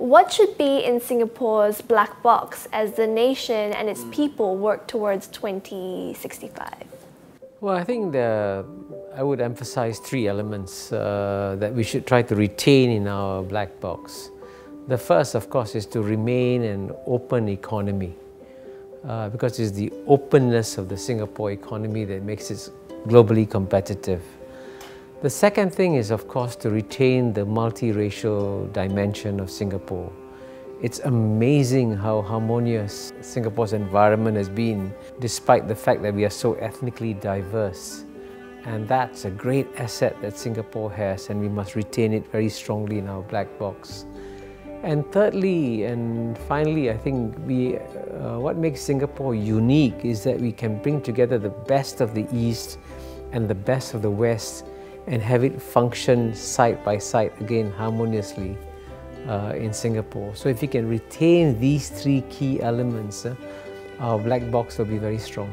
What should be in Singapore's black box as the nation and its people work towards 2065? Well, I think I would emphasize three elements that we should try to retain in our black box. The first, of course, is to remain an open economy because it's the openness of the Singapore economy that makes it globally competitive. The second thing is, of course, to retain the multiracial dimension of Singapore. It's amazing how harmonious Singapore's environment has been, despite the fact that we are so ethnically diverse. And that's a great asset that Singapore has, and we must retain it very strongly in our black box. And thirdly and finally, I think what makes Singapore unique is that we can bring together the best of the East and the best of the West and have it function side by side, again, harmoniously in Singapore. So if we can retain these three key elements, our black box will be very strong.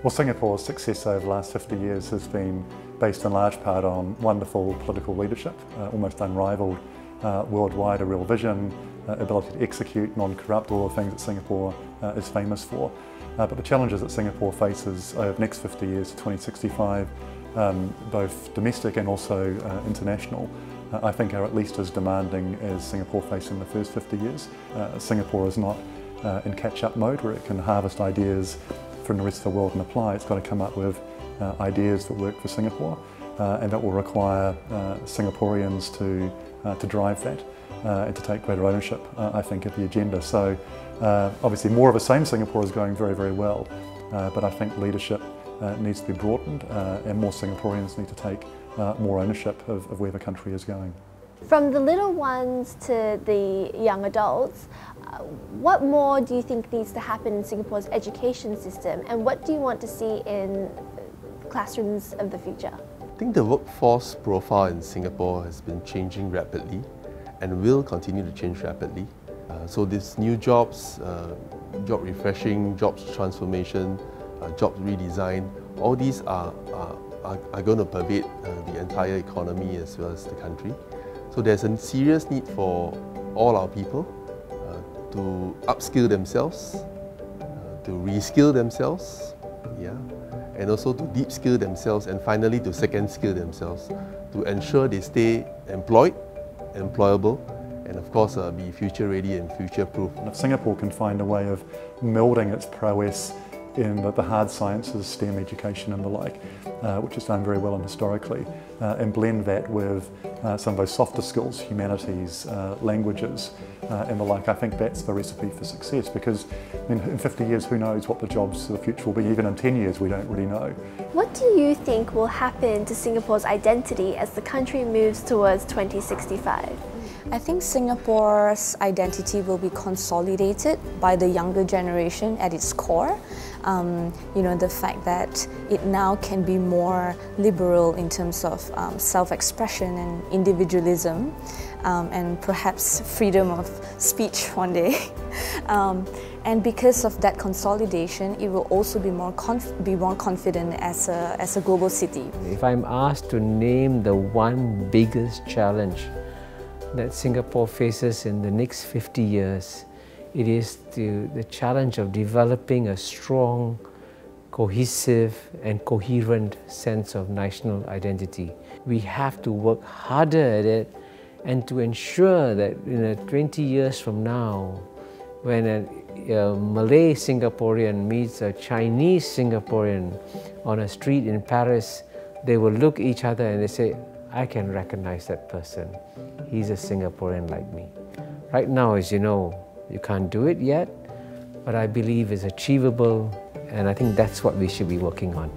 Well, Singapore's success over the last 50 years has been based in large part on wonderful political leadership, almost unrivaled worldwide, a real vision, ability to execute, non-corrupt, all the things that Singapore is famous for. But the challenges that Singapore faces over the next 50 years to 2065, both domestic and also international, I think are at least as demanding as Singapore faced in the first 50 years. Singapore is not in catch-up mode where it can harvest ideas from the rest of the world and apply. It's got to come up with ideas that work for Singapore, and that will require Singaporeans to drive that and to take greater ownership, I think, of the agenda. So obviously more of the same Singapore is going very, very well, but I think leadership needs to be broadened and more Singaporeans need to take more ownership of where the country is going. From the little ones to the young adults, what more do you think needs to happen in Singapore's education system, and what do you want to see in classrooms of the future? I think the workforce profile in Singapore has been changing rapidly and will continue to change rapidly. So these new jobs, job refreshing, jobs transformation, jobs redesign, all these are going to pervade the entire economy as well as the country. So there's a serious need for all our people to upskill themselves, to reskill themselves, and also to deep skill themselves, and finally to second skill themselves to ensure they stay employed, employable, and of course be future ready and future proof. And if Singapore can find a way of melding its prowess in the hard sciences, STEM education and the like, which is done very well and historically, and blend that with some of those softer skills, humanities, languages and the like, I think that's the recipe for success, because in 50 years who knows what the jobs of the future will be. Even in 10 years we don't really know. What do you think will happen to Singapore's identity as the country moves towards 2065? I think Singapore's identity will be consolidated by the younger generation at its core. You know, the fact that it now can be more liberal in terms of self-expression and individualism, and perhaps freedom of speech one day. And because of that consolidation, it will also be more confident as a global city. If I'm asked to name the one biggest challenge that Singapore faces in the next 50 years, it is the challenge of developing a strong, cohesive and coherent sense of national identity. We have to work harder at it, and to ensure that 20 years from now, when a Malay Singaporean meets a Chinese Singaporean on a street in Paris, they will look at each other and they say, I can recognize that person. He's a Singaporean like me. Right now, as you know, you can't do it yet, but I believe it's achievable, and I think that's what we should be working on.